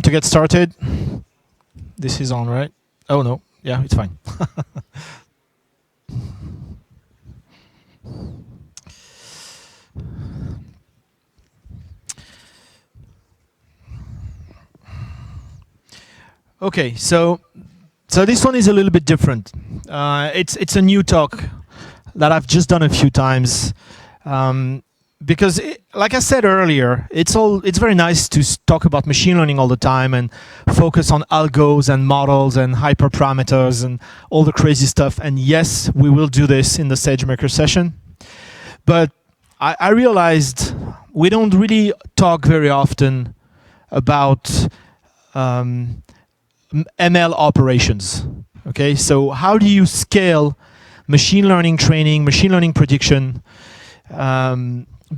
to get started? This is on, right? Oh no, yeah, it's fine. Okay, so this one is a little bit different. It's a new talk that I've just done a few times. Because, like I said earlier, it's very nice to talk about machine learning all the time and focus on algos and models and hyperparameters and all the crazy stuff. And yes, we will do this in the SageMaker session. But I realized we don't really talk very often about ML operations. Okay, so how do you scale machine learning training, machine learning prediction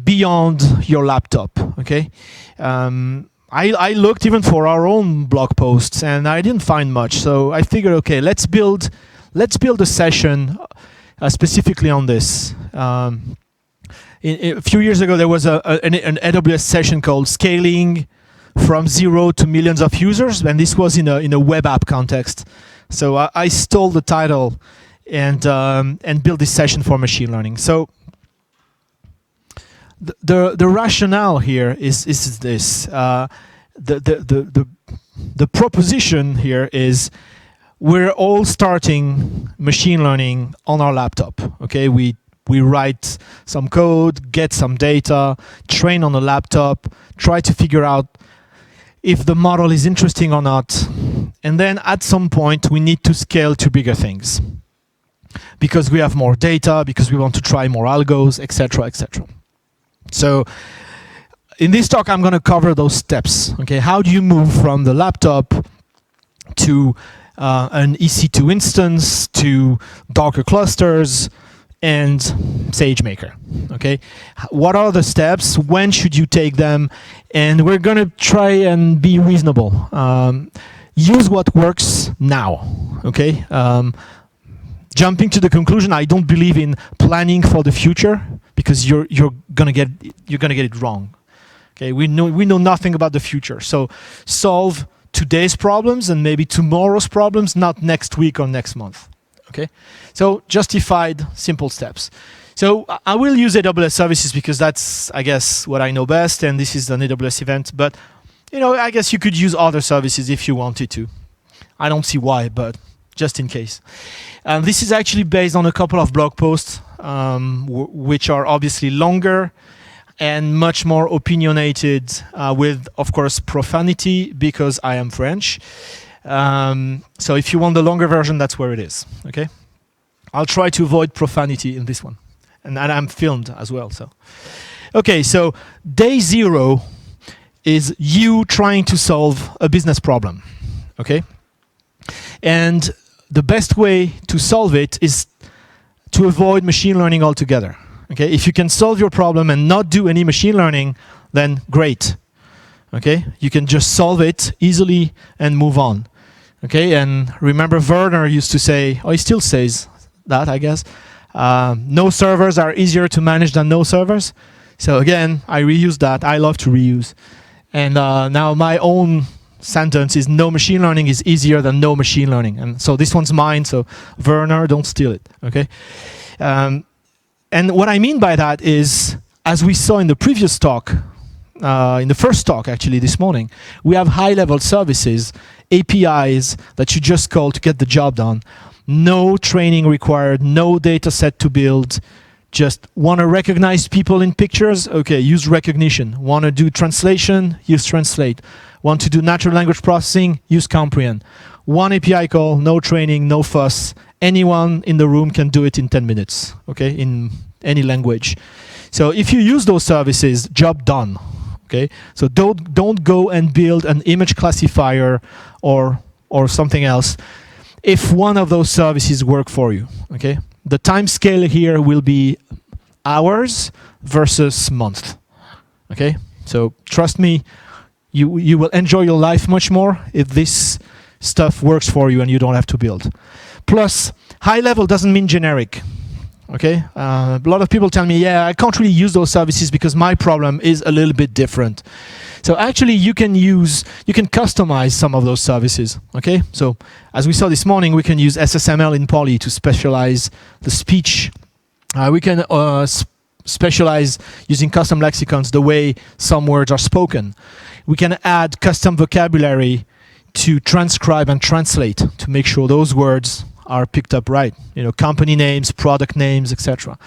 beyond your laptop? Okay, I looked even for our own blog posts and I didn't find much. So I figured, okay, let's build a session specifically on this. A few years ago, there was an AWS session called Scaling from 0 to millions of users, and this was in a web app context. So I stole the title and built this session for machine learning. So the rationale here is this. The proposition here is we're all starting machine learning on our laptop. Okay, we write some code, get some data, train on a laptop, try to figure out if the model is interesting or not, and then at some point we need to scale to bigger things because we have more data, because we want to try more algos, etc., etc. So in this talk, I'm going to cover those steps. Okay, how do you move from the laptop to an Ec2 instance, to Docker clusters, and SageMaker? Okay, what are the steps? When should you take them? And we're going to try and be reasonable. Use what works now. Okay. Jumping to the conclusion, I don't believe in planning for the future because you're gonna get it wrong. Okay, we know nothing about the future. So solve today's problems and maybe tomorrow's problems, not next week or next month. Okay, so justified, simple steps. So I will use AWS services because that's, I guess, what I know best, and this is an AWS event. But I guess you could use other services if you wanted to. I don't see why, but just in case. This is actually based on a couple of blog posts, which are obviously longer and much more opinionated, with, of course, profanity because I am French. So if you want the longer version, that's where it is. Okay, I'll try to avoid profanity in this one, and I'm filmed as well. So, okay, so day 0 is you trying to solve a business problem. Okay, and the best way to solve it is to avoid machine learning altogether. Okay, if you can solve your problem and not do any machine learning, then great. Okay, you can just solve it easily and move on. Okay, and remember Werner used to say, or he still says that, I guess, no servers are easier to manage than no servers. So again, I reuse that. I love to reuse. And now my own sentence is no machine learning is easier than no machine learning. And so this one's mine, so Werner, don't steal it. Okay. And what I mean by that is, as we saw in the previous talk, in the first talk actually this morning, we have high-level services, APIs that you just call to get the job done. No training required, no data set to build. Just want to recognize people in pictures? Okay, use recognition. Want to do translation? Use translate. Want to do natural language processing? Use comprehend. One API call, no training, no fuss. Anyone in the room can do it in 10 minutes, okay, in any language. So if you use those services, job done. Okay, so don't go and build an image classifier or something else if one of those services work for you. Okay, the time scale here will be hours versus month. Okay, so trust me, you will enjoy your life much more if this stuff works for you and you don't have to build. Plus, high level doesn't mean generic. Okay, a lot of people tell me, yeah, I can't really use those services because my problem is a little bit different. So actually, you can customize some of those services. Okay. So as we saw this morning, we can use SSML in Poly to specialize the speech. We can specialize using custom lexicons the way some words are spoken. We can add custom vocabulary to transcribe and translate to make sure those words are picked up right. You know, company names, product names, etc.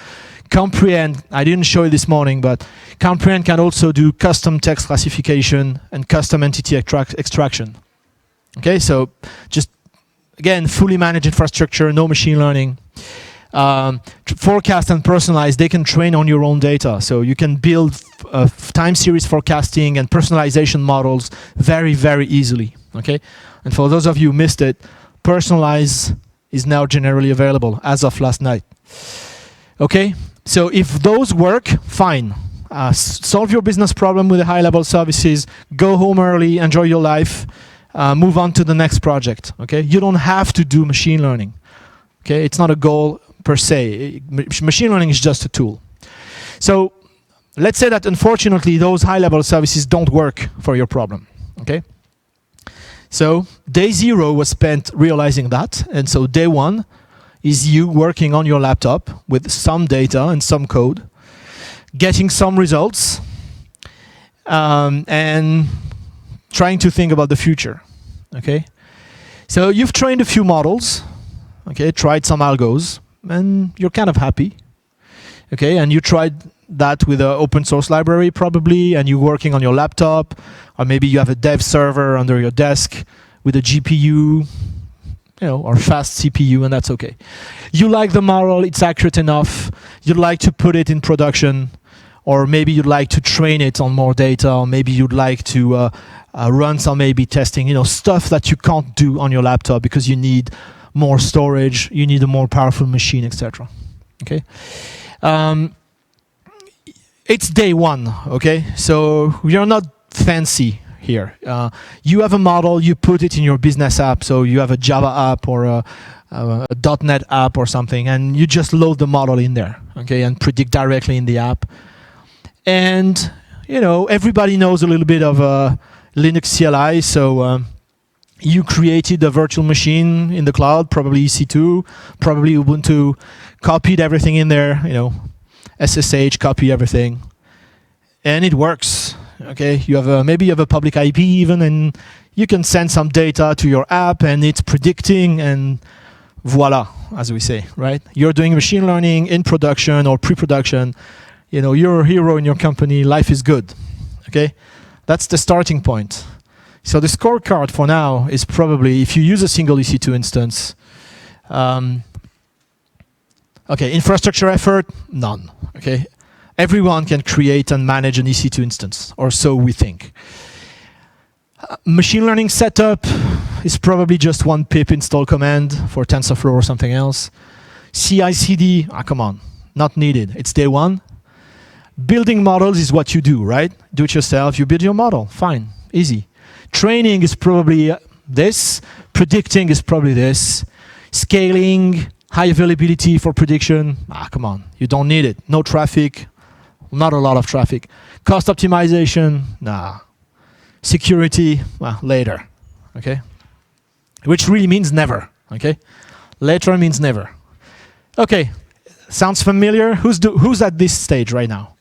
Comprehend, I didn't show it this morning, but Comprehend can also do custom text classification and custom entity extraction. Okay, so just, again, fully managed infrastructure, no machine learning. Forecast and personalize, they can train on your own data. So you can build time series forecasting and personalization models very, very easily. Okay, and for those of you who missed it, personalize is now generally available as of last night. Okay, so if those work, fine. Solve your business problem with the high-level services, go home early, enjoy your life, move on to the next project. Okay, you don't have to do machine learning. Okay, it's not a goal per se. Machine learning is just a tool. So let's say that unfortunately those high-level services don't work for your problem. Okay. So day 0 was spent realizing that, and so day 1 is you working on your laptop with some data and some code, getting some results, and trying to think about the future. Okay, so you've trained a few models, okay, tried some algos, and you're kind of happy. Okay, and you tried that with an open source library probably, and you're working on your laptop, or maybe you have a dev server under your desk with a GPU, you know, or fast CPU, and that's okay. You like the model, it's accurate enough, you'd like to put it in production, or maybe you'd like to train it on more data, or maybe you'd like to run some A/B testing, you know, stuff that you can't do on your laptop because you need more storage, you need a more powerful machine, etc. Okay. It's day 1, okay? So we are not fancy here. You have a model, you put it in your business app, so you have a Java app or a .NET app or something, and you just load the model in there, okay, and predict directly in the app. And, you know, everybody knows a little bit of Linux CLI, so you created a virtual machine in the cloud, probably EC2, probably Ubuntu, copied everything in there, you know, SSH, copy everything, and it works. Okay, you have maybe you have a public IP even, and you can send some data to your app, and it's predicting, and voila, as we say, right? You're doing machine learning in production or pre-production. You know, you're a hero in your company. Life is good. Okay, that's the starting point. So the scorecard for now is probably if you use a single EC2 instance. Okay, infrastructure effort, none. Okay, everyone can create and manage an EC2 instance, or so we think. Machine learning setup is probably just one pip install command for TensorFlow or something else. CI/CD, come on, not needed. It's day 1. Building models is what you do, right? Do it yourself. You build your model. Fine, easy. Training is probably this. Predicting is probably this. Scaling, high availability for prediction. Come on, you don't need it. No traffic, not a lot of traffic. Cost optimization, nah. Security, well, later, okay? Which really means never, okay? Later means never. Okay, sounds familiar? Who's at this stage right now?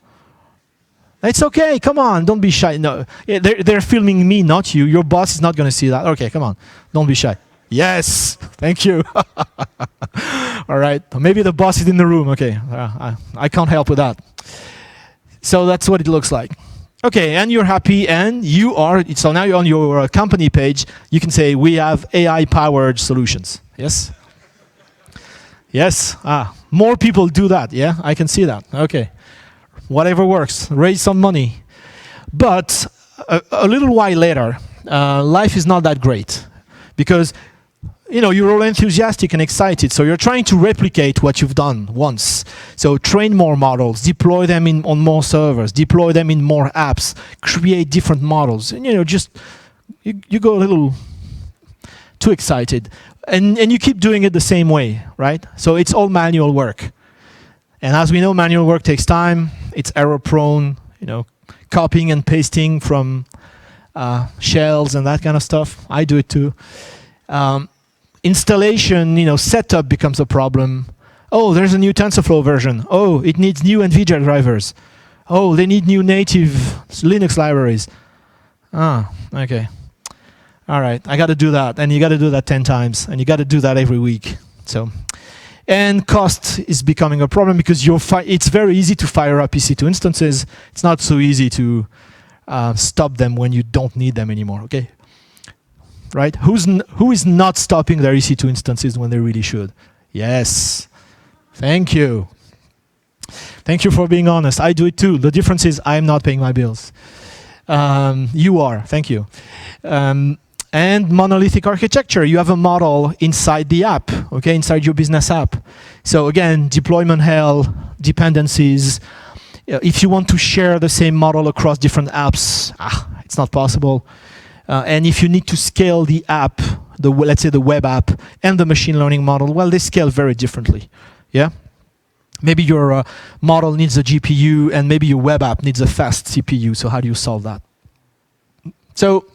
It's okay, come on, don't be shy. No, they're filming me, not you. Your boss is not going to see that. Okay, come on, don't be shy. Yes, thank you. All right, maybe the boss is in the room. Okay, I can't help with that. So that's what it looks like. Okay, and you're happy, and you are, so now you're on your company page, you can say, we have AI-powered solutions. Yes? Yes? More people do that, yeah? I can see that. Okay. Whatever works. Raise some money. But a little while later, life is not that great. Because, you know, you're all enthusiastic and excited, so you're trying to replicate what you've done once. So train more models, deploy them on more servers, deploy them in more apps, create different models. And, you know, just, you go a little too excited. And you keep doing it the same way, right? So it's all manual work. And as we know, manual work takes time, it's error prone, you know, copying and pasting from shells and that kind of stuff. I do it too. Installation, setup becomes a problem. Oh, there's a new TensorFlow version. Oh, it needs new NVIDIA drivers. Oh, they need new native Linux libraries. Okay. All right, I got to do that, and you got to do that 10 times, and you got to do that every week. And cost is becoming a problem because it's very easy to fire up EC2 instances. It's not so easy to stop them when you don't need them anymore. Okay, right? Who is not stopping their EC2 instances when they really should? Yes. Thank you. Thank you for being honest. I do it too. The difference is I'm not paying my bills. You are. Thank you. And monolithic architecture. You have a model inside the app, okay, inside your business app. So again, deployment hell, dependencies. If you want to share the same model across different apps, it's not possible. And if you need to scale the app, let's say the web app and the machine learning model, well, they scale very differently. Yeah. Maybe your model needs a GPU, and maybe your web app needs a fast CPU. So how do you solve that? So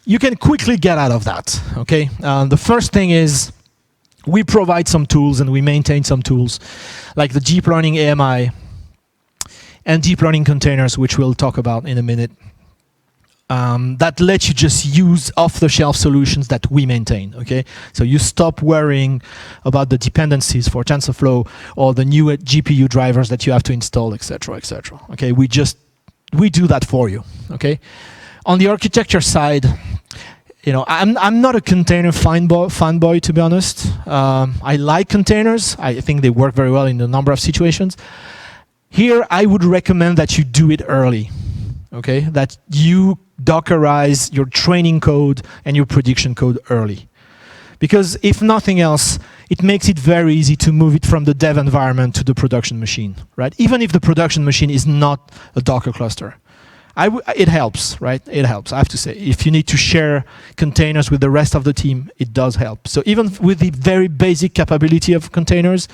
you can quickly get out of that. Okay. The first thing is we provide some tools and we maintain some tools, like the deep learning AMI and deep learning containers, which we'll talk about in a minute. That lets you just use off-the-shelf solutions that we maintain, okay? So you stop worrying about the dependencies for TensorFlow or the new GPU drivers that you have to install, etc., etc. Okay, we do that for you, okay? On the architecture side, I'm not a container fanboy, to be honest. I like containers. I think they work very well in a number of situations. Here, I would recommend that you do it early, okay? That you Dockerize your training code and your prediction code early. Because if nothing else, it makes it very easy to move it from the dev environment to the production machine, right? Even if the production machine is not a Docker cluster. It helps, right? It helps, I have to say. If you need to share containers with the rest of the team, it does help. So even with the very basic capability of containers,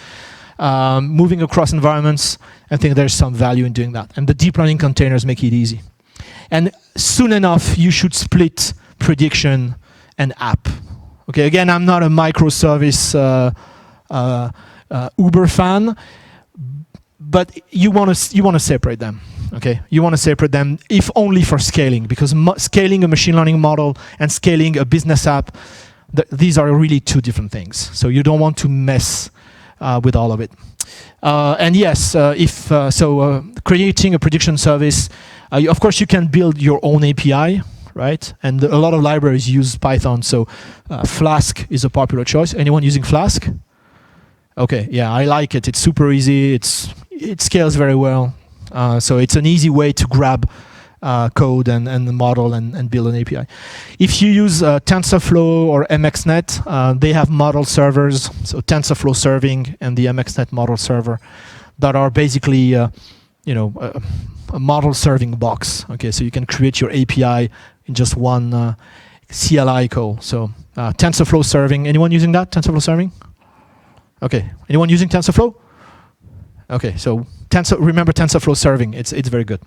moving across environments, I think there's some value in doing that. And the deep learning containers make it easy. And soon enough, you should split prediction and app. Okay, again, I'm not a microservice Uber fan, but you want to separate them. Okay, you want to separate them, if only for scaling, because scaling a machine learning model and scaling a business app, these are really two different things. So you don't want to mess with all of it. And yes, creating a prediction service, of course you can build your own API, right? And a lot of libraries use Python, so Flask is a popular choice. Anyone using Flask? Okay, yeah, I like it. It's super easy. It scales very well. So it's an easy way to grab code and the model and build an API. If you use TensorFlow or MXNet, they have model servers, so TensorFlow serving and the MXNet model server, that are basically a model serving box. Okay, so you can create your API in just one CLI call. So TensorFlow serving. Anyone using that? TensorFlow serving? Okay. Anyone using TensorFlow? Okay. So remember TensorFlow serving. It's very good.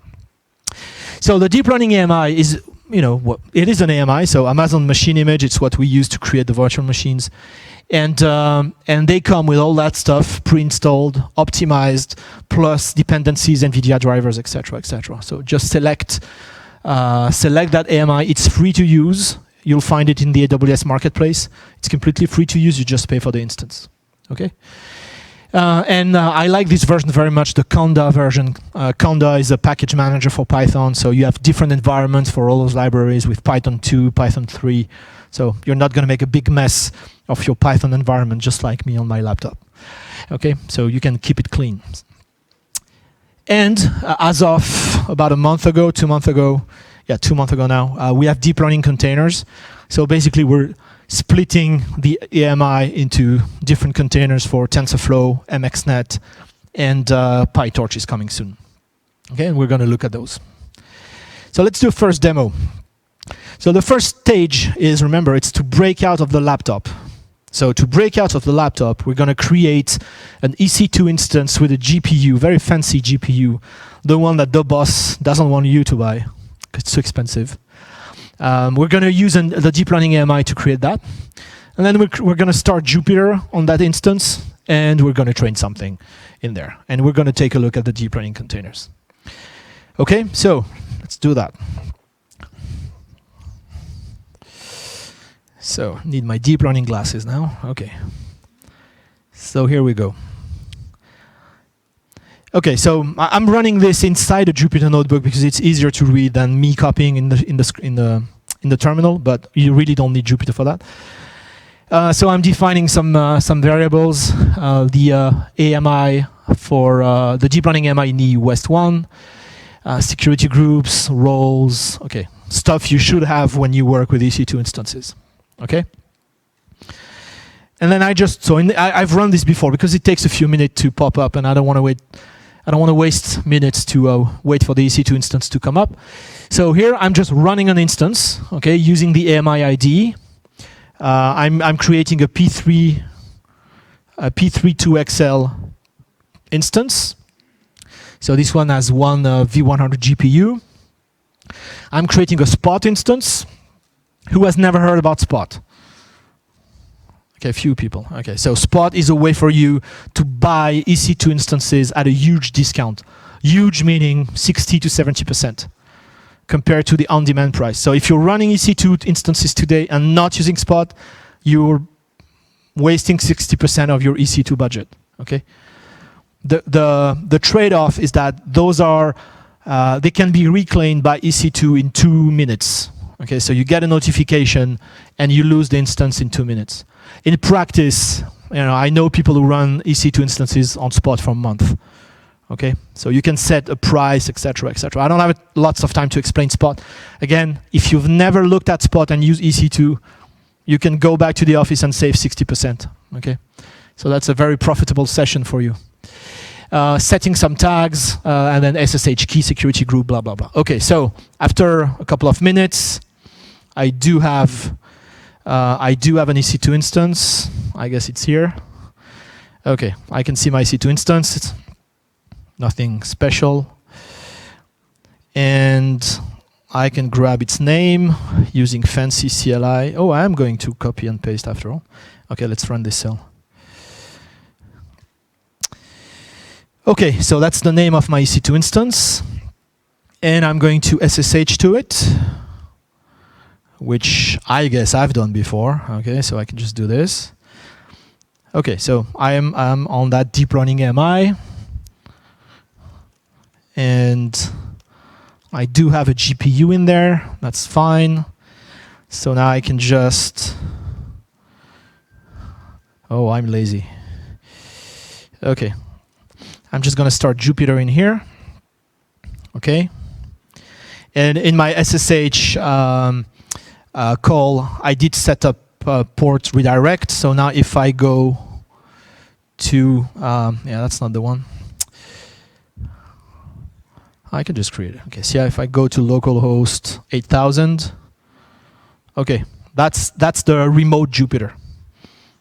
So the deep learning AMI is, it is an AMI. So Amazon Machine Image. It's what we use to create the virtual machines. And they come with all that stuff pre-installed, optimized, plus dependencies, NVIDIA drivers, etc., etc. So just select that AMI. It's free to use. You'll find it in the AWS marketplace. It's completely free to use. You just pay for the instance. Okay. I like this version very much, the Conda version. Conda is a package manager for Python. So you have different environments for all those libraries with Python 2, Python 3. So you're not going to make a big mess of your Python environment, just like me on my laptop. Okay, so you can keep it clean. And as of about 2 months ago now, we have deep learning containers. So basically, we're splitting the AMI into different containers for TensorFlow, MXNet, and PyTorch is coming soon. Okay, and we're going to look at those. So let's do a first demo. So the first stage is, remember, it's to break out of the laptop. So to break out of the laptop, we're going to create an EC2 instance with a GPU, very fancy GPU, the one that the boss doesn't want you to buy, 'cause it's too expensive. We're going to use the deep learning AMI to create that. And then we're going to start Jupyter on that instance, and we're going to train something in there. And we're going to take a look at the deep learning containers. Okay, so let's do that. So, need my deep learning glasses now. Okay. So here we go. Okay, so I'm running this inside a Jupyter notebook because it's easier to read than me copying in the terminal. But you really don't need Jupyter for that. So I'm defining some variables. The AMI for the deep learning AMI in the West 1, security groups, roles. Okay, stuff you should have when you work with EC2 instances. Okay. And then I've run this before because it takes a few minutes to pop up, and I don't want to wait. I don't want to waste minutes to wait for the EC2 instance to come up. So here I'm just running an instance, okay, using the AMI ID. I'm creating a P3 2XL instance. So this one has one V100 GPU. I'm creating a Spot instance. Who has never heard about Spot? Okay, a few people. Okay, so Spot is a way for you to buy EC2 instances at a huge discount. Huge meaning 60 to 70% compared to the on-demand price. So if you're running EC2 instances today and not using Spot, you're wasting 60% of your EC2 budget. Okay. The trade-off is that those are they can be reclaimed by EC2 in 2 minutes. Okay, so you get a notification and you lose the instance in 2 minutes. In practice, I know people who run EC2 instances on Spot for a month. Okay, so you can set a price, etc., etc. I don't have lots of time to explain Spot. Again, if you've never looked at Spot and used EC2, you can go back to the office and save 60%. Okay, so that's a very profitable session for you. Setting some tags and then SSH key security group, blah blah blah. Okay, so after a couple of minutes, I do have an EC2 instance. I guess it's here. Okay, I can see my EC2 instance. It's nothing special. And I can grab its name using fancy CLI. Oh, I am going to copy and paste after all. Okay, let's run this cell. Okay, so that's the name of my EC2 instance. And I'm going to SSH to it, which I guess I've done before. Okay, so I can just do this. Okay, so I'm on that deep learning AMI. And I do have a GPU in there. That's fine. So now I can just... Oh, I'm lazy. Okay. I'm just going to start Jupyter in here. Okay. And in my SSH call, I did set up port redirect. So now if I go to... yeah, that's not the one. I can just create it. Okay, see, if I go to localhost 8000, okay, that's the remote Jupyter.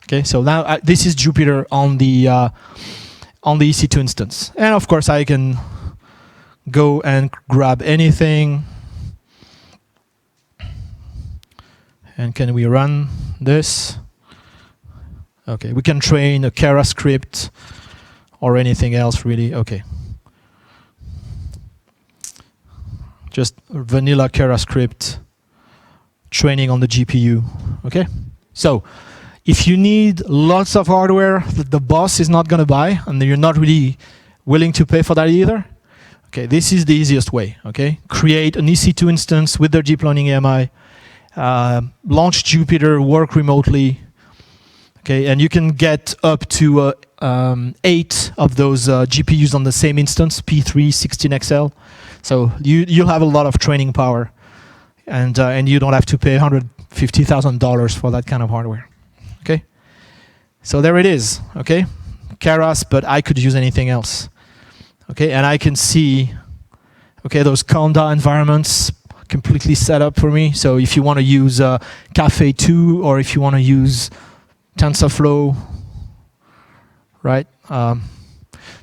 Okay, so now this is Jupyter on the EC2 instance, and of course I can go and grab anything. And can we run this? Okay, we can train a Kara script or anything else really. Okay. Just vanilla Kara script training on the GPU. Okay, so if you need lots of hardware that the boss is not going to buy and you're not really willing to pay for that either, okay, this is the easiest way. Okay, create an EC2 instance with their deep learning AMI, launch Jupyter, work remotely. Okay, and you can get up to 8 of those GPUs on the same instance, P3 16XL. So you'll have a lot of training power, and you don't have to pay $150,000 for that kind of hardware. Okay, so there it is. Okay, Keras, but I could use anything else. Okay, and I can see, okay, those Conda environments completely set up for me. So if you want to use Cafe 2, or if you want to use TensorFlow, right?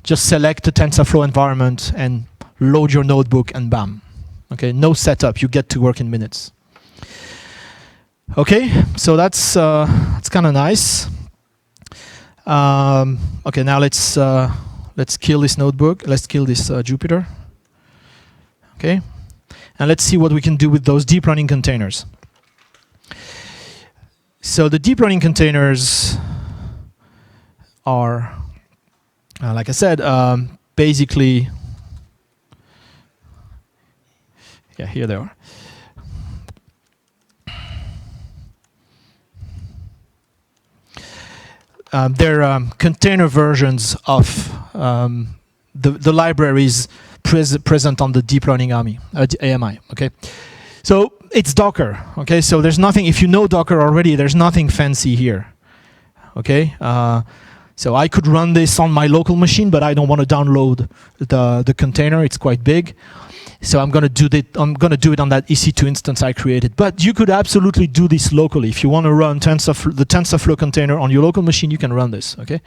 Just select the TensorFlow environment and load your notebook, and bam. Okay, no setup. You get to work in minutes. Okay, so that's kind of nice. Okay, now let's kill this notebook. Let's kill this Jupyter. Okay, and let's see what we can do with those deep learning containers. So the deep learning containers are, like I said, basically, yeah, here they are. They're container versions of the libraries present on the deep learning AMI. Okay, so it's Docker. Okay, so there's nothing. If you know Docker already, there's nothing fancy here. Okay, so I could run this on my local machine, but I don't want to download the container. It's quite big. So I'm going to do it on that Ec2 instance I created. But you could absolutely do this locally. If you want to run the TensorFlow container on your local machine, you can run this. Okay.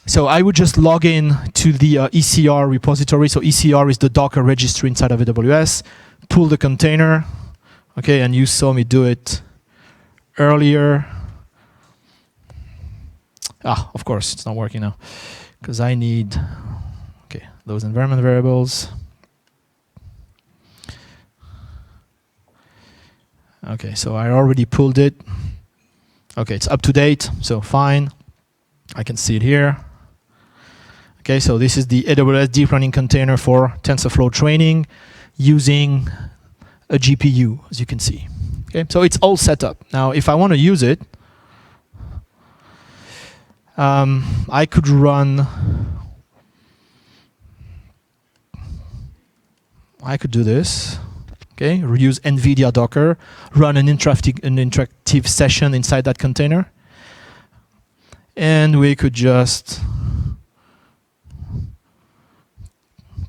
So I would just log in to the ECR repository. So ECR is the Docker registry inside of AWS. Pull the container. Okay, and you saw me do it earlier. Ah, of course, it's not working now because I need those environment variables. Okay, so I already pulled it. Okay, it's up to date, so fine. I can see it here. Okay, so this is the AWS deep learning container for TensorFlow training using a GPU, as you can see. Okay, so it's all set up. Now, if I want to use it, I could do this. Okay, use NVIDIA Docker, run an interactive session inside that container, and we could just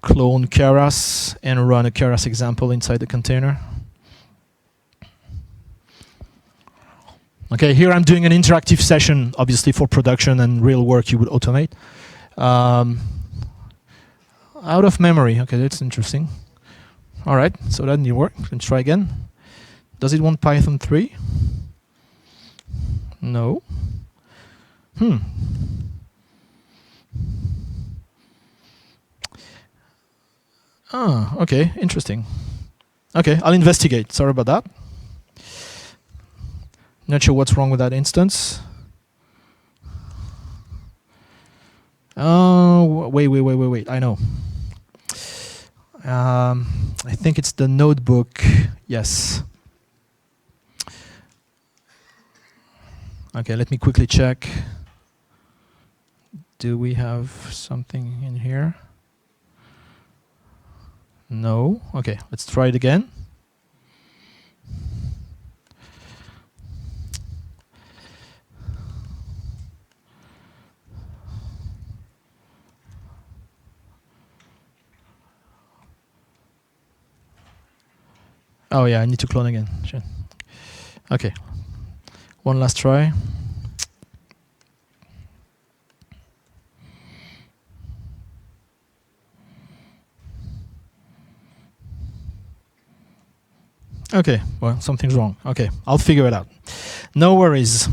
clone Keras and run a Keras example inside the container. Okay, here I'm doing an interactive session, obviously for production and real work you would automate. Out of memory. Okay, that's interesting. All right, so that didn't work. Let's try again. Does it want Python 3? No. Ah, okay, interesting. Okay, I'll investigate. Sorry about that. Not sure what's wrong with that instance. Oh, wait. I know. I think it's the notebook. Yes. Okay, let me quickly check. Do we have something in here? No. Okay, let's try it again. Oh yeah, I need to clone again. Sure. Okay, one last try. Okay, well, something's wrong. Okay, I'll figure it out. No worries.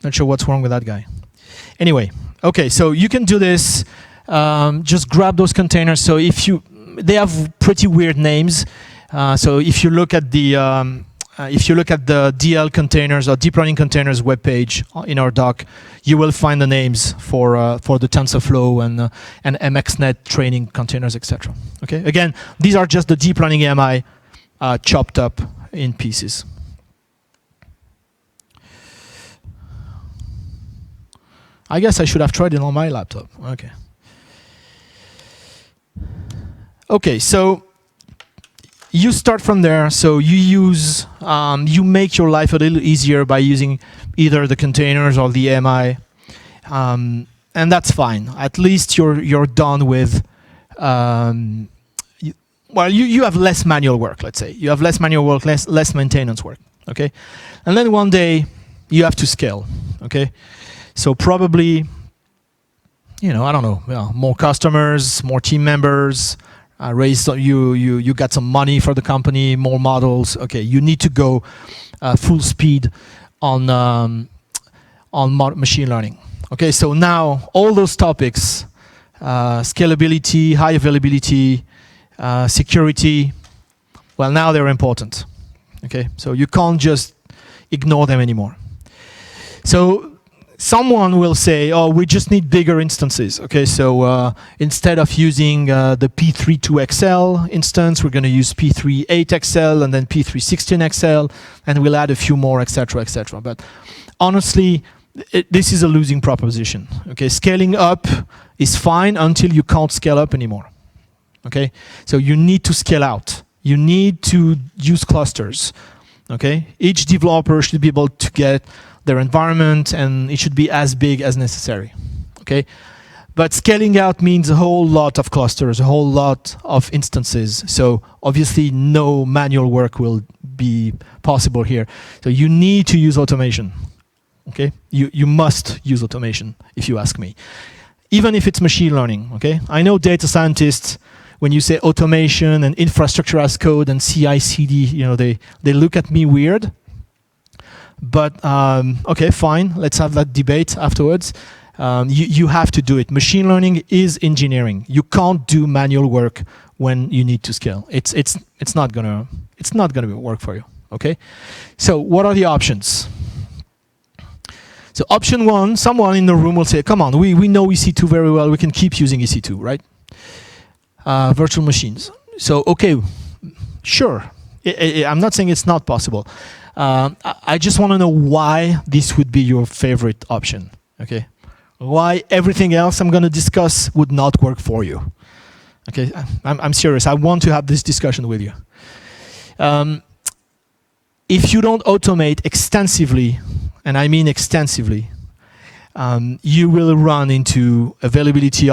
Not sure what's wrong with that guy. Anyway, okay, so you can do this. Just grab those containers. So they have pretty weird names. So if you look at the DL containers or deep learning containers webpage in our doc, you will find the names for the TensorFlow and MXNet training containers, etc. Okay. Again, these are just the deep learning AMI chopped up in pieces. I guess I should have tried it on my laptop. Okay. Okay, so you start from there. So you make your life a little easier by using either the containers or the AMI, and that's fine. At least you're done with. You have less manual work. Let's say you have less manual work, less maintenance work. Okay, and then one day you have to scale. Okay, so probably, I don't know, more customers, more team members, raise you got some money for the company, more models. Okay, you need to go full speed on machine learning. Okay, so now all those topics, scalability, high availability, security, well, now they're important. Okay, so you can't just ignore them anymore. So someone will say, oh, we just need bigger instances. Okay, so instead of using the P32XL instance, we're going to use P38XL and then P316XL, and we'll add a few more, etc., etc. But honestly, this is a losing proposition. Okay, scaling up is fine until you can't scale up anymore. Okay, so you need to scale out. You need to use clusters. Okay, each developer should be able to get their environment, and it should be as big as necessary. Okay, but scaling out means a whole lot of clusters, a whole lot of instances. So obviously, no manual work will be possible here. So you need to use automation. Okay, you must use automation, if you ask me, even if it's machine learning. Okay, I know data scientists, when you say automation and infrastructure as code and CI/CD, they look at me weird. But okay, fine. Let's have that debate afterwards. You have to do it. Machine learning is engineering. You can't do manual work when you need to scale. It's not gonna work for you. Okay. So what are the options? So option one, someone in the room will say, come on, we know EC2 very well. We can keep using EC2, right? Virtual machines. So, okay, sure. I'm not saying it's not possible. I just want to know why this would be your favorite option, okay? Why everything else I'm going to discuss would not work for you. Okay, I'm serious. I want to have this discussion with you. If you don't automate extensively, and I mean extensively, you will run into availability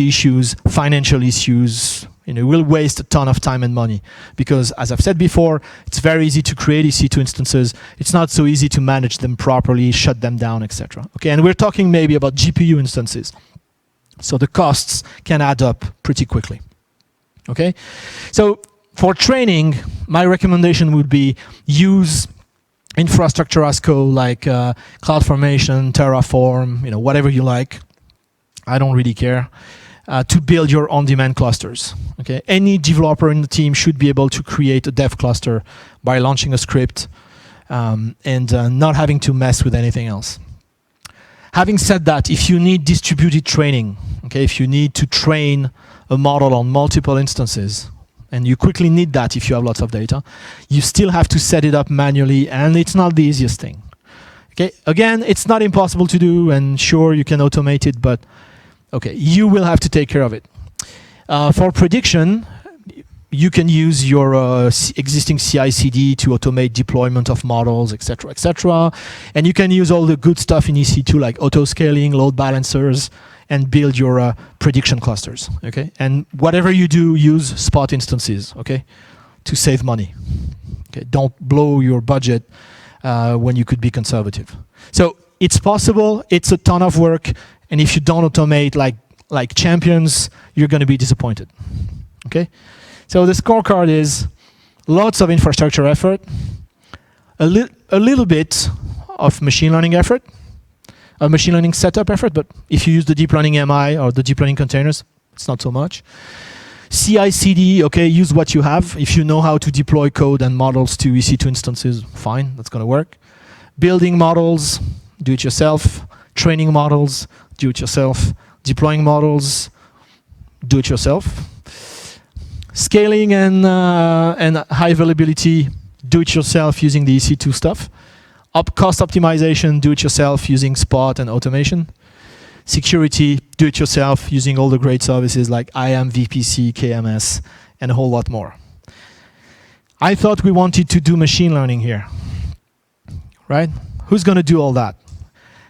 issues, financial issues. You will waste a ton of time and money because, as I've said before, it's very easy to create EC2 instances. It's not so easy to manage them properly, shut them down, etc. Okay, and we're talking maybe about GPU instances. So the costs can add up pretty quickly. Okay, so for training, my recommendation would be use infrastructure as code like CloudFormation, Terraform, whatever you like. I don't really care. To build your on-demand clusters. Okay, any developer in the team should be able to create a dev cluster by launching a script and not having to mess with anything else. Having said that, if you need distributed training, okay, if you need to train a model on multiple instances, and you quickly need that if you have lots of data, you still have to set it up manually, and it's not the easiest thing. Okay, again, it's not impossible to do, and sure, you can automate it, but okay, you will have to take care of it. For prediction, you can use your existing CI/CD to automate deployment of models, etc., etc. And you can use all the good stuff in EC2 like auto-scaling, load balancers, and build your prediction clusters. Okay, and whatever you do, use spot instances. Okay, to save money. Okay, don't blow your budget when you could be conservative. So it's possible. It's a ton of work. And if you don't automate like champions, you're going to be disappointed. Okay? So the scorecard is lots of infrastructure effort, a little bit of machine learning effort, a machine learning setup effort, but if you use the deep learning MI or the deep learning containers, it's not so much. CI/CD, okay, use what you have. If you know how to deploy code and models to EC2 instances, fine, that's going to work. Building models, do it yourself. Training models, do it yourself. Deploying models, do it yourself. Scaling and high availability, do it yourself using the EC2 stuff. Cost optimization, do it yourself using Spot and automation. Security, do it yourself using all the great services like IAM, VPC, KMS, and a whole lot more. I thought we wanted to do machine learning here, right? Who's going to do all that?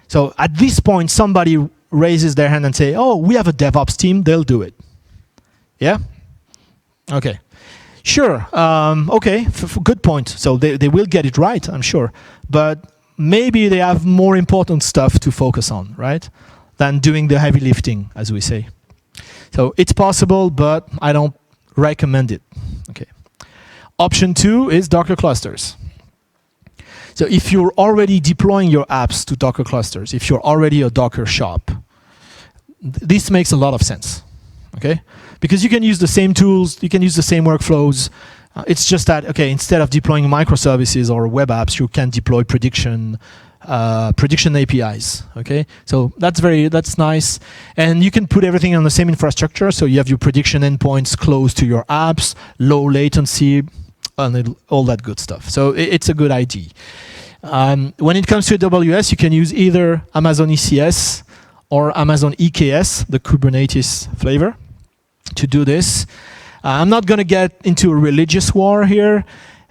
So at this point, somebody raises their hand and say, oh, we have a DevOps team, they'll do it. Yeah? Okay. Sure. Okay. Good point. So they will get it right, I'm sure. But maybe they have more important stuff to focus on, right? Than doing the heavy lifting, as we say. So it's possible, but I don't recommend it. Okay. Option 2 is Docker clusters. So if you're already deploying your apps to Docker clusters, if you're already a Docker shop, this makes a lot of sense. Okay? Because you can use the same tools, you can use the same workflows. It's just that, okay, instead of deploying microservices or web apps, you can deploy prediction APIs. Okay, so that's nice, and you can put everything on the same infrastructure. So you have your prediction endpoints close to your apps, low latency, and all that good stuff. So it's a good idea. When it comes to AWS, you can use either Amazon ECS or Amazon EKS, the Kubernetes flavor, to do this. I'm not going to get into a religious war here.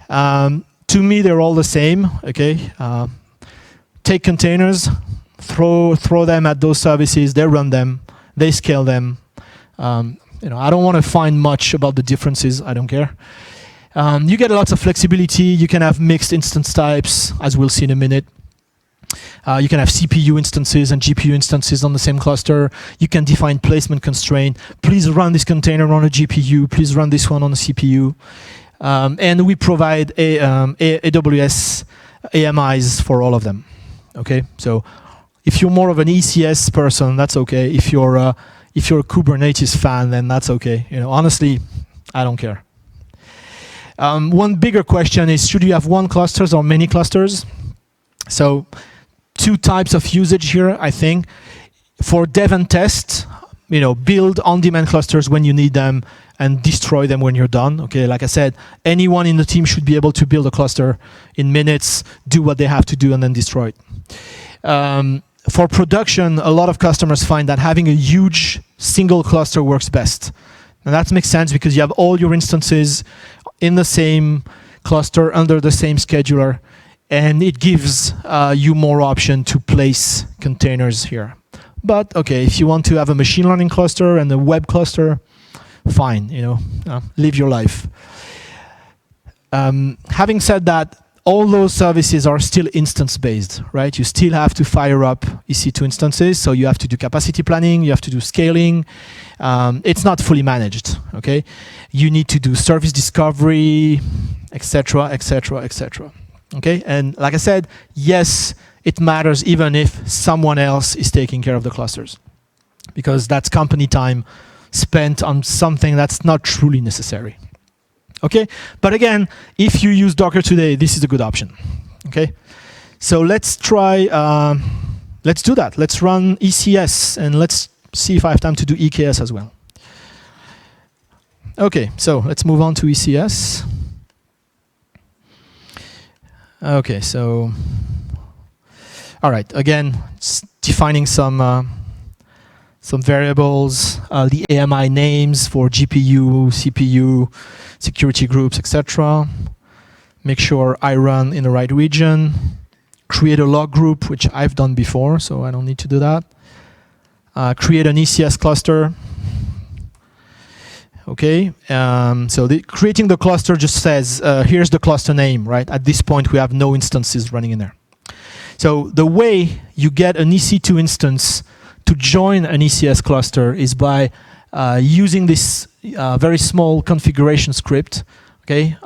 To me, they're all the same. Okay, take containers, throw them at those services. They run them, they scale them. I don't want to find much about the differences. I don't care. You get lots of flexibility. You can have mixed instance types, as we'll see in a minute. You can have CPU instances and GPU instances on the same cluster. You can define placement constraint. Please run this container on a GPU. Please run this one on a CPU. And we provide AWS AMIs for all of them. Okay, so if you're more of an ECS person, that's okay. If you're a Kubernetes fan, then that's okay. Honestly, I don't care. One bigger question is, should you have one clusters or many clusters? So 2 types of usage here, I think. For dev and test, build on-demand clusters when you need them and destroy them when you're done. Okay, like I said, anyone in the team should be able to build a cluster in minutes, do what they have to do, and then destroy it. For production, a lot of customers find that having a huge single cluster works best. And that makes sense because you have all your instances in the same cluster under the same scheduler, and it gives you more option to place containers here. But okay, if you want to have a machine learning cluster and a web cluster, fine, live your life. Having said that, all those services are still instance-based, right? You still have to fire up EC2 instances, so you have to do capacity planning, you have to do scaling. It's not fully managed, okay? You need to do service discovery, etc., etc., etc. Okay, and like I said, yes, it matters even if someone else is taking care of the clusters, because that's company time spent on something that's not truly necessary. Okay, but again, if you use Docker today, this is a good option. Okay, so let's try, let's do that. Let's run ECS, and let's see if I have time to do EKS as well. Okay, so let's move on to ECS. Okay, so, all right, again, defining some variables, the AMI names for GPU, CPU, security groups, etc. Make sure I run in the right region. Create a log group, which I've done before, so I don't need to do that. Create an ECS cluster. Okay, so creating the cluster just says, here's the cluster name, right? At this point, we have no instances running in there. So the way you get an EC2 instance to join an ECS cluster is by using this very small configuration script, okay,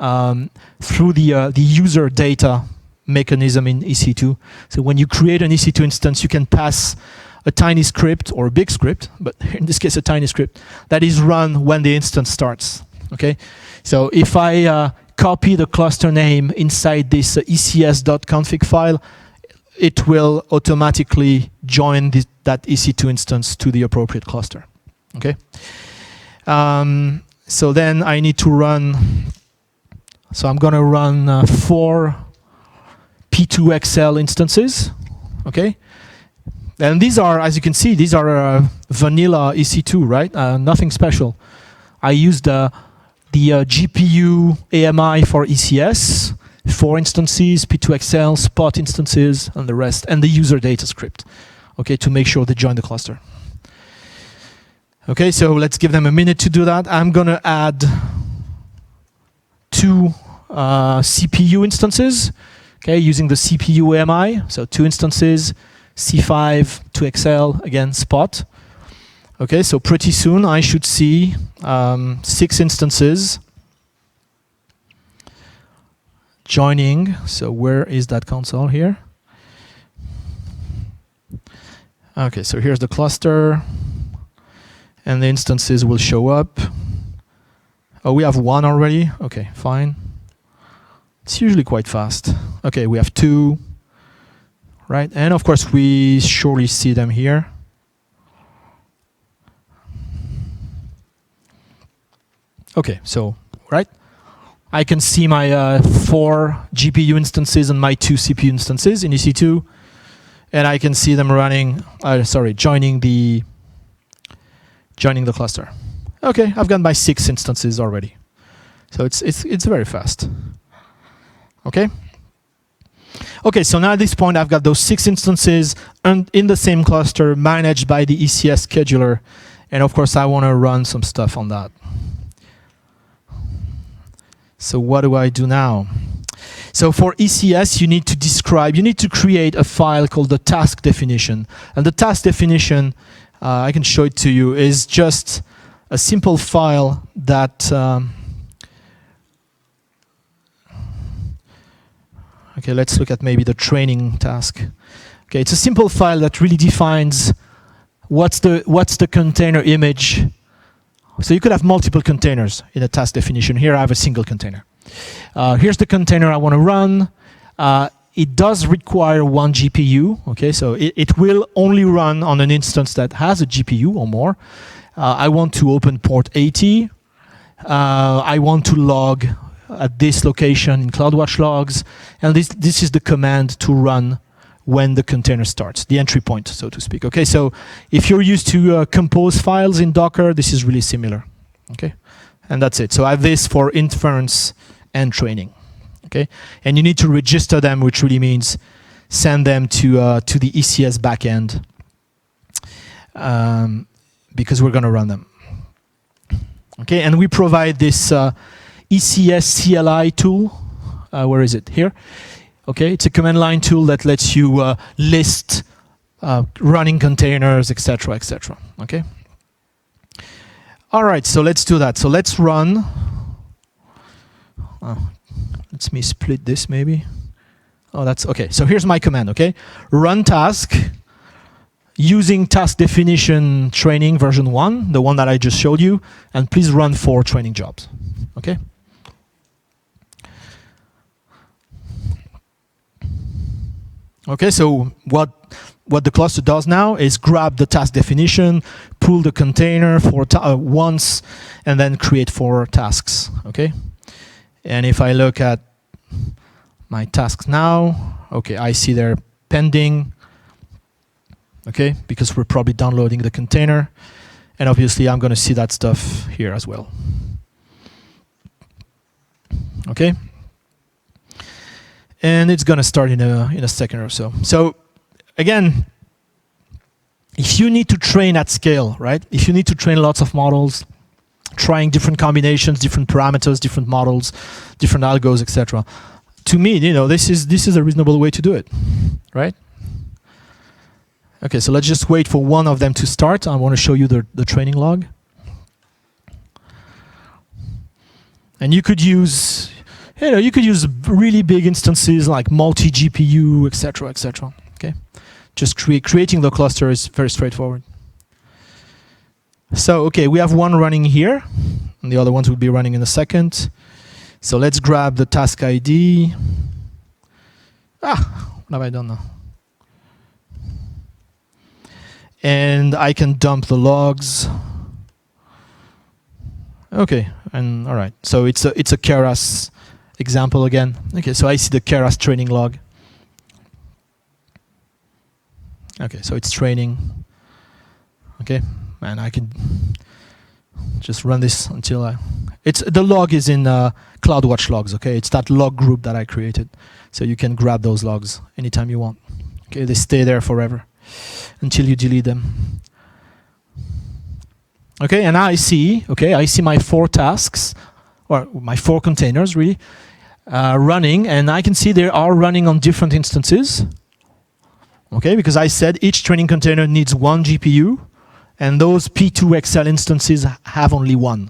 through the user data mechanism in EC2. So when you create an EC2 instance, you can pass a tiny script or a big script, but in this case a tiny script, that is run when the instance starts. Okay, so if I copy the cluster name inside this ecs.config file, it will automatically join that EC2 instance to the appropriate cluster. Okay, so then I need to run, so I'm going to run 4 P2XL instances. Okay, and these are, as you can see, these are vanilla EC2, right? Nothing special. I used the GPU AMI for ECS, 4 instances, P2XL, Spot instances, and the rest, and the user data script, okay, to make sure they join the cluster. Okay, so let's give them a minute to do that. I'm going to add 2 CPU instances, okay, using the CPU AMI. So 2 instances, C5 to Excel, again, Spot. Okay, so pretty soon I should see 6 instances joining. So where is that console here? Okay, so here's the cluster, and the instances will show up. Oh, we have 1 already. Okay, fine. It's usually quite fast. Okay, we have 2, right? And of course, we surely see them here. Okay, so, right? I can see my 4 GPU instances and my 2 CPU instances in EC2. And I can see them running, joining the cluster. Okay, I've got my 6 instances already. So it's very fast. Okay? Okay, so now at this point I've got those 6 instances in the same cluster managed by the ECS scheduler. And of course I want to run some stuff on that. So what do I do now? So for ECS, you need to create a file called the task definition. And the task definition, I can show it to you, is just a simple file that, okay, let's look at maybe the training task. Okay, it's a simple file that really defines what's the container image. So you could have multiple containers in a task definition. Here I have a single container. Here's the container I want to run. It does require 1 GPU. Okay, so it will only run on an instance that has a GPU or more. I want to open port 80. I want to log at this location in CloudWatch logs. And this is the command to run when the container starts, the entry point, so to speak. Okay, so if you're used to compose files in Docker, this is really similar. Okay, and that's it. So I have this for inference and training. Okay, and you need to register them, which really means send them to the ECS backend because we're going to run them. Okay, and we provide this ECS CLI tool. Where is it? Here. Okay, it's a command line tool that lets you list running containers, etc., etc. Okay. All right, so let's do that. So let's run. Let me split this maybe. Oh, that's okay. So here's my command. Okay, run task using task definition training version 1, the one that I just showed you, and please run 4 training jobs. Okay. Okay, so what the cluster does now is grab the task definition, pull the container for once, and then create 4 tasks. Okay, and if I look at my tasks now, okay, I see they're pending. Okay, because we're probably downloading the container, and obviously I'm going to see that stuff here as well. Okay. And it's going to start in a second or so. So again, if you need to train at scale, right? If you need to train lots of models, trying different combinations, different parameters, different models, different algos, etc. To me, this is a reasonable way to do it, right? Okay, so let's just wait for one of them to start. I want to show you the training log. And you could use really big instances like multi-GPU, etc., etc. Okay, just creating the cluster is very straightforward. So okay, we have one running here, and the other ones will be running in a second. So let's grab the task ID. What have I done now? And I can dump the logs. Okay, and all right. So it's a Keras example again. Okay, so I see the Keras training log. Okay, so it's training. Okay, and I can just run this until the log is in CloudWatch logs. Okay, it's that log group that I created, so you can grab those logs anytime you want. Okay, they stay there forever until you delete them. Okay, and now I see my 4 tasks or my 4 containers really, running, and I can see they are running on different instances. Okay, because I said each training container needs 1 GPU, and those P2XL instances have only 1.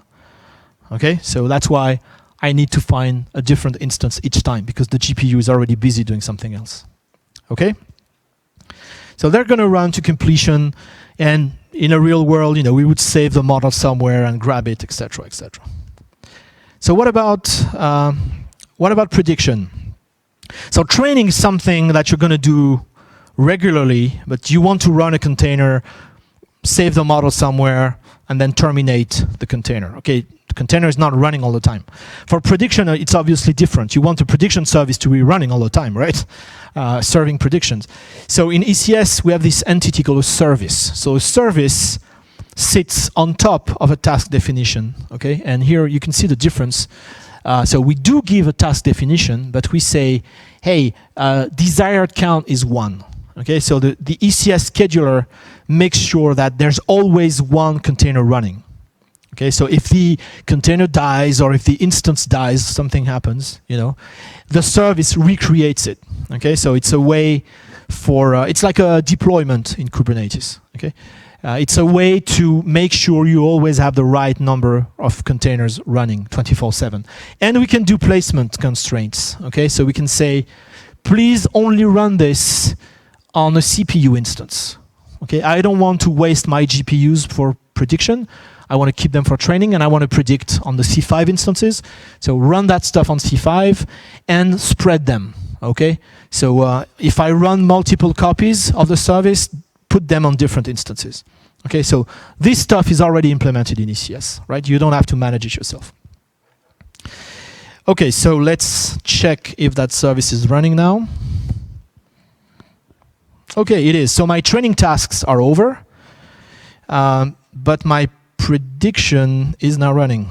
Okay, so that's why I need to find a different instance each time, because the GPU is already busy doing something else. Okay, so they're going to run to completion, and in a real world, we would save the model somewhere and grab it, etc., etc. So what about prediction? So training is something that you're going to do regularly, but you want to run a container, save the model somewhere, and then terminate the container. Okay, the container is not running all the time. For prediction, it's obviously different. You want the prediction service to be running all the time, right? Serving predictions. So in ECS, we have this entity called a service. So a service sits on top of a task definition. Okay, and here you can see the difference. So we do give a task definition, but we say, hey, desired count is 1. Okay, so the ECS scheduler makes sure that there's always 1 container running. Okay, so if the container dies or if the instance dies, something happens, the service recreates it. Okay, so it's a way for, it's like a deployment in Kubernetes. Okay, it's a way to make sure you always have the right number of containers running 24/7. And we can do placement constraints. Okay, so we can say, please only run this on a CPU instance. Okay, I don't want to waste my GPUs for prediction. I want to keep them for training, and I want to predict on the C5 instances. So run that stuff on C5 and spread them. Okay, so if I run multiple copies of the service, put them on different instances. Okay, so this stuff is already implemented in ECS, right? You don't have to manage it yourself. Okay, so let's check if that service is running now. Okay, it is. So my training tasks are over, but my prediction is now running.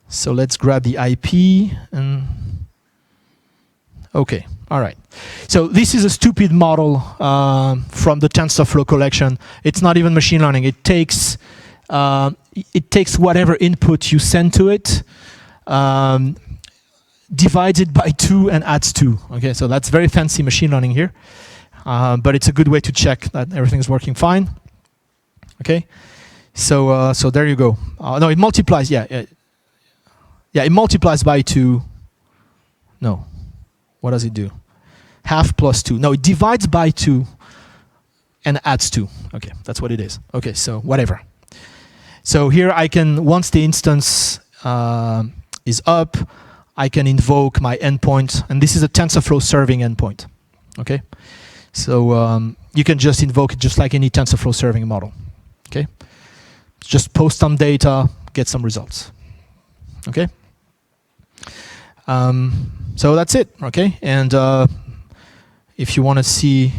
So let's grab the IP and okay, all right. So this is a stupid model from the TensorFlow collection. It's not even machine learning. It takes whatever input you send to it, divides it by 2 and adds 2. Okay, so that's very fancy machine learning here, but it's a good way to check that everything is working fine. Okay, so there you go. No, it multiplies. Yeah, it multiplies by 2. No, what does it do? Half plus 2. No, it divides by 2 and adds 2. Okay, that's what it is. Okay, so whatever. So here I can, once the instance is up, I can invoke my endpoint, and this is a TensorFlow serving endpoint. Okay, so you can just invoke it just like any TensorFlow serving model. Okay, just post some data, get some results. Okay, so that's it. Okay, and if you want to see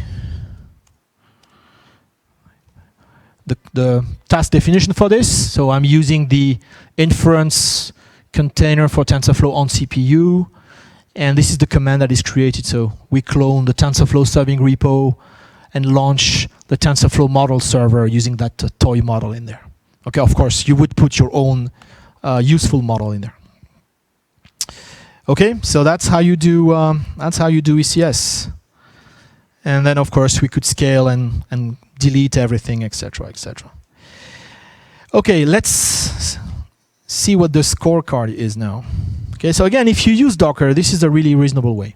the task definition for this, so I'm using the inference container for TensorFlow on CPU, and this is the command that is created. So we clone the TensorFlow serving repo and launch the TensorFlow model server using that toy model in there. Okay, of course you would put your own useful model in there. Okay, so that's how you do ECS. And then of course we could scale and delete everything, etc., etc. Okay, let's see what the scorecard is now. Okay, so again, if you use Docker, this is a really reasonable way.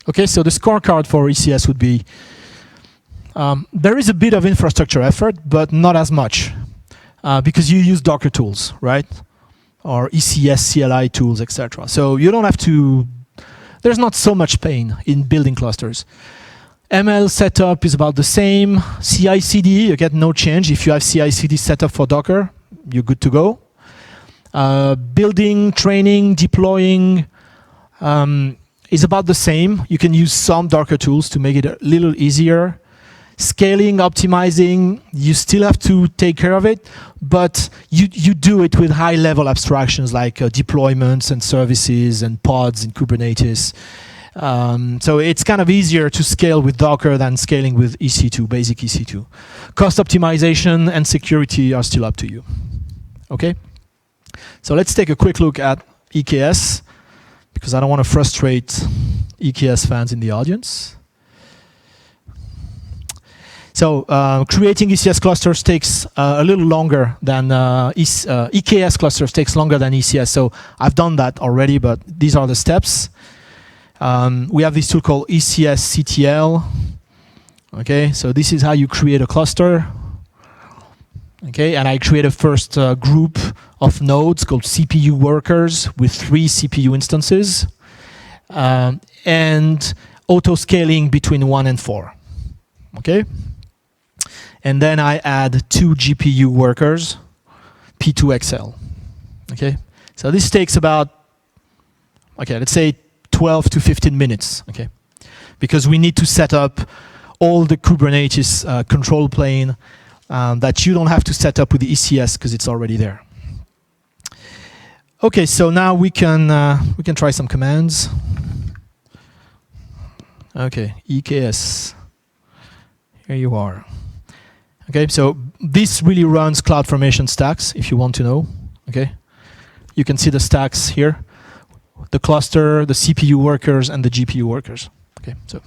Okay, so the scorecard for ECS would be, there is a bit of infrastructure effort, but not as much, because you use Docker tools, right? Or ECS CLI tools, etc. So you don't have to, there's not so much pain in building clusters. ML setup is about the same. CI/CD, you get no change. If you have CI/CD setup for Docker, you're good to go. Building, training, deploying is about the same. You can use some Docker tools to make it a little easier. Scaling, optimizing, you still have to take care of it, but you do it with high-level abstractions like deployments and services and pods in Kubernetes. So it's kind of easier to scale with Docker than scaling with EC2, basic EC2. Cost optimization and security are still up to you. Okay? So let's take a quick look at EKS, because I don't want to frustrate EKS fans in the audience. So creating ECS clusters takes a little longer than EKS clusters takes longer than ECS. So I've done that already, but these are the steps. We have this tool called ECS CTL. Okay, so this is how you create a cluster. Okay, and I create a first group of nodes called CPU workers with 3 CPU instances, and auto scaling between 1 and 4. Okay. And then I add 2 GPU workers, P2XL. Okay, so this takes about, okay, let's say 12 to 15 minutes. Okay, because we need to set up all the Kubernetes control plane that you don't have to set up with the ECS because it's already there. Okay, so now we can try some commands. Okay, EKS. Here you are. Okay, so this really runs CloudFormation stacks, if you want to know. Okay, you can see the stacks here: the cluster, the CPU workers, and the GPU workers. Okay, so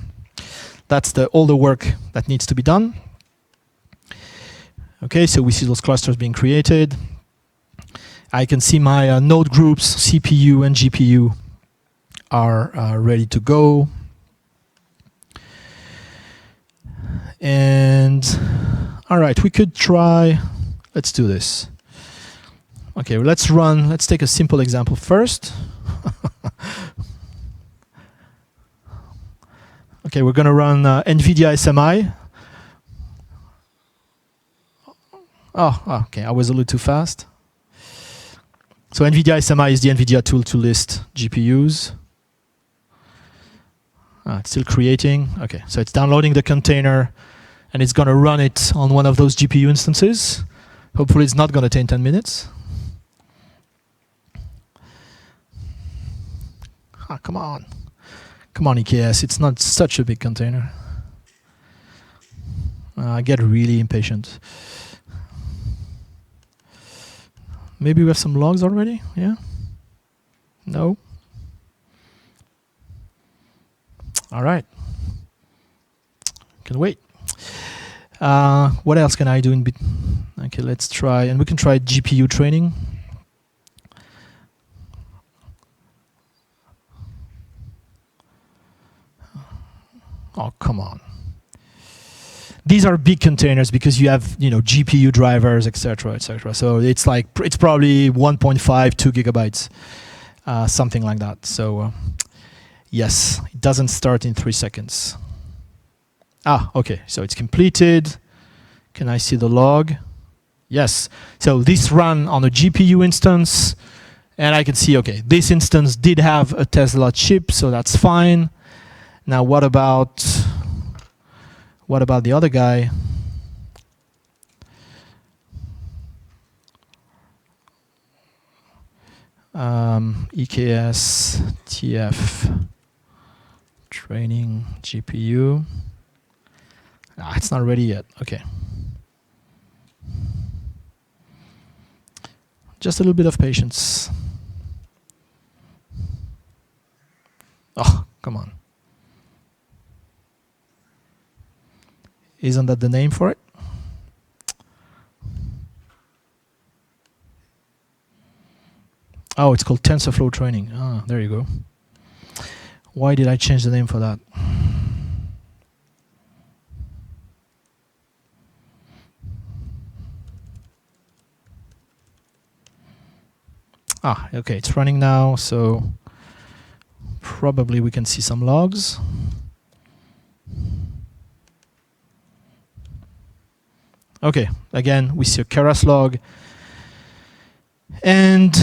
that's all the work that needs to be done. Okay, so we see those clusters being created. I can see my node groups, CPU and GPU, are ready to go. And all right, we could try, let's do this. Okay, let's take a simple example first. Okay, we're going to run NVIDIA SMI. Oh, okay, I was a little too fast. So NVIDIA SMI is the NVIDIA tool to list GPUs. It's still creating. Okay, so it's downloading the container, and it's going to run it on one of those GPU instances. Hopefully it's not going to take 10 minutes. Come on. Come on, EKS. It's not such a big container. I get really impatient. Maybe we have some logs already? Yeah? No? All right. Can wait. What else can I do in okay, let's try, and we can try GPU training. Oh, come on. These are big containers because you have, GPU drivers, etc., etc. So it's probably 1.5, 2 gigabytes, something like that. So yes, it doesn't start in 3 seconds. Okay, so it's completed. Can I see the log? Yes. So this ran on a GPU instance, and I can see, okay, this instance did have a Tesla chip, so that's fine. Now what about the other guy? EKS TF training GPU. It's not ready yet. Okay. Just a little bit of patience. Oh, come on. Isn't that the name for it? Oh, it's called TensorFlow training. There you go. Why did I change the name for that? Okay, it's running now, so probably we can see some logs. Okay, again, we see a Keras log. And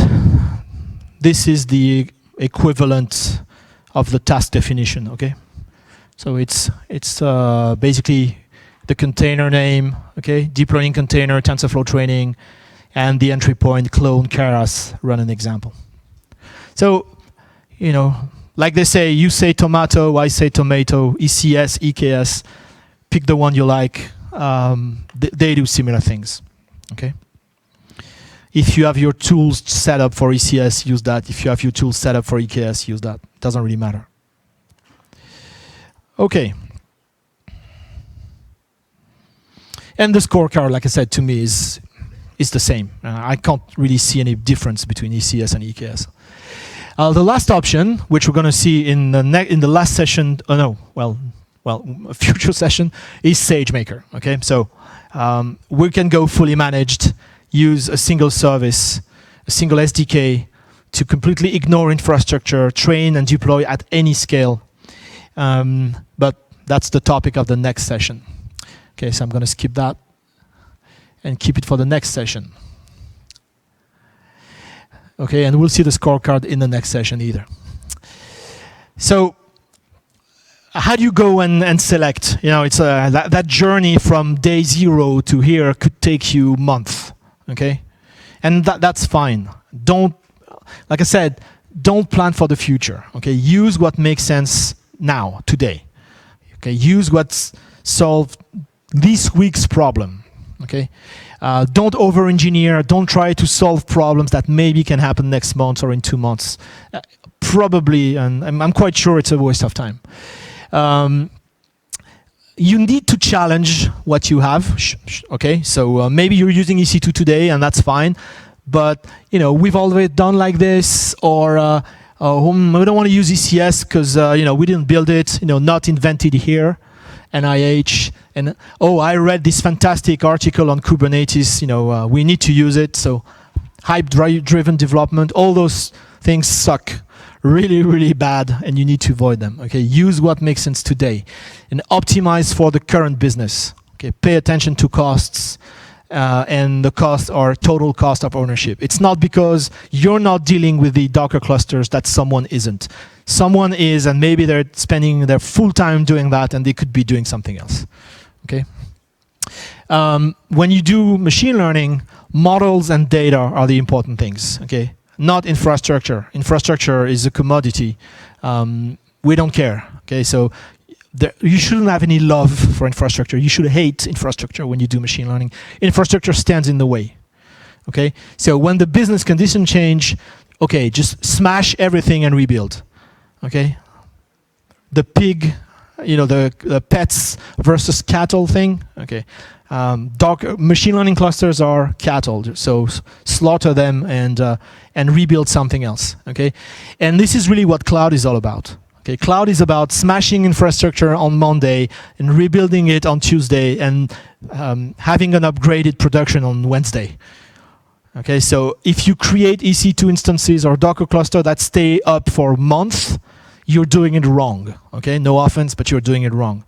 this is the equivalent of the task definition, okay? So it's basically the container name, okay? Deploying container, TensorFlow training, and the entry point clone Keras run an example. So, like they say, you say tomato, I say tomato, ECS, EKS, pick the one you like. They do similar things, okay? If you have your tools set up for ECS, use that. If you have your tools set up for EKS, use that. It doesn't really matter. Okay. And the scorecard, like I said, to me is the same. I can't really see any difference between ECS and EKS. The last option, which we're going to see in the last session, a future session, is SageMaker. Okay, so we can go fully managed, use a single service, a single SDK to completely ignore infrastructure, train and deploy at any scale. But that's the topic of the next session. Okay, so I'm going to skip that and keep it for the next session. Okay, and we'll see the scorecard in the next session either. So, how do you go and select? You know, it's that journey from day 0 to here could take you months. Okay, and that's fine. Don't, like I said, don't plan for the future. Okay, use what makes sense now, today. Okay, use what's solved this week's problem. Okay, don't over-engineer. Don't try to solve problems that maybe can happen next month or in 2 months. Probably, and I'm quite sure it's a waste of time. You need to challenge what you have. Okay, so maybe you're using EC2 today, and that's fine. But you know, we've always done like this, or we don't want to use ECS because we didn't build it. Not invented here. NIH, and I read this fantastic article on Kubernetes, we need to use it. So hype-driven development, all those things suck really, really bad, and you need to avoid them. Okay, use what makes sense today and optimize for the current business. Okay, pay attention to costs and the cost or total cost of ownership. It's not because you're not dealing with the Docker clusters that someone isn't. Someone is, and maybe they're spending their full time doing that, and they could be doing something else. Okay. When you do machine learning, models and data are the important things. Okay, not infrastructure. Infrastructure is a commodity. We don't care. Okay, so you shouldn't have any love for infrastructure. You should hate infrastructure when you do machine learning. Infrastructure stands in the way. Okay, so when the business conditions change, okay, just smash everything and rebuild. Okay, the pig, the pets versus cattle thing. Okay, machine learning clusters are cattle, so slaughter them and rebuild something else. Okay, and this is really what cloud is all about. Okay, cloud is about smashing infrastructure on Monday and rebuilding it on Tuesday and having an upgraded production on Wednesday. Okay, so if you create EC2 instances or Docker cluster that stay up for months, you're doing it wrong. Okay, no offense, but you're doing it wrong.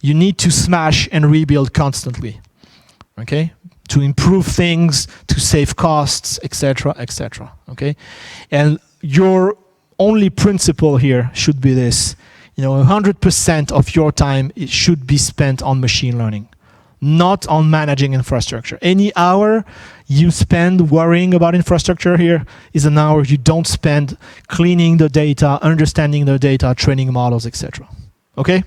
You need to smash and rebuild constantly. Okay, to improve things, to save costs, etc., etc. Okay, and your only principle here should be this: 100% of your time it should be spent on machine learning, not on managing infrastructure. Any hour you spend worrying about infrastructure here is an hour you don't spend cleaning the data, understanding the data, training models, etc. Okay?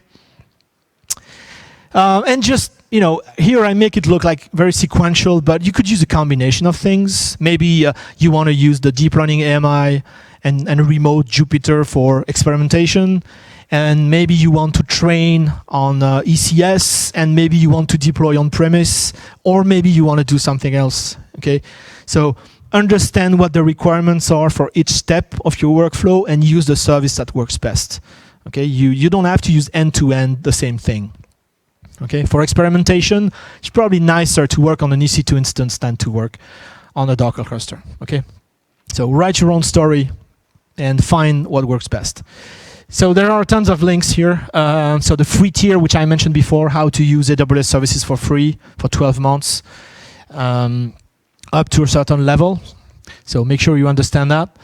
And just, here I make it look like very sequential, but you could use a combination of things. Maybe you want to use the deep learning AMI and remote Jupyter for experimentation. And maybe you want to train on ECS, and maybe you want to deploy on-premise, or maybe you want to do something else. Okay, so understand what the requirements are for each step of your workflow and use the service that works best. Okay, you don't have to use end-to-end the same thing. Okay, for experimentation, it's probably nicer to work on an EC2 instance than to work on a Docker cluster. Okay, so write your own story and find what works best. So there are tons of links here. So the free tier, which I mentioned before, how to use AWS services for free for 12 months, up to a certain level. So make sure you understand that.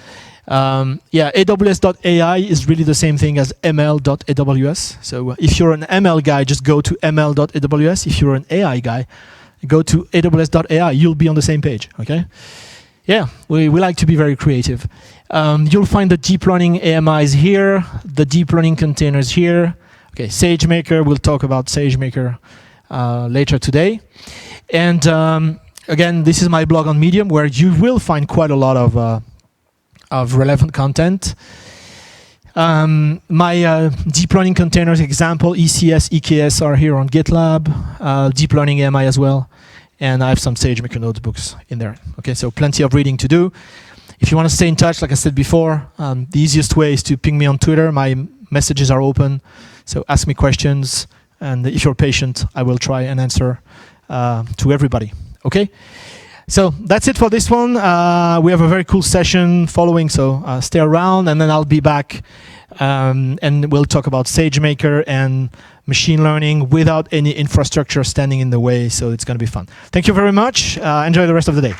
AWS.ai is really the same thing as ML.aws. So if you're an ML guy, just go to ML.aws. If you're an AI guy, go to AWS.ai. You'll be on the same page. Okay. Yeah, we like to be very creative. You'll find the deep learning AMIs here, the deep learning containers here. Okay, SageMaker, we'll talk about SageMaker later today. And again, this is my blog on Medium, where you will find quite a lot of relevant content. My deep learning containers example, ECS, EKS are here on GitLab, deep learning AMI as well. And I have some SageMaker notebooks in there. Okay, so plenty of reading to do. If you want to stay in touch, like I said before, the easiest way is to ping me on Twitter. My messages are open, so ask me questions. And if you're patient, I will try and answer to everybody. Okay? So that's it for this one. We have a very cool session following, so stay around, and then I'll be back and we'll talk about SageMaker and machine learning without any infrastructure standing in the way, so it's going to be fun. Thank you very much. Enjoy the rest of the day.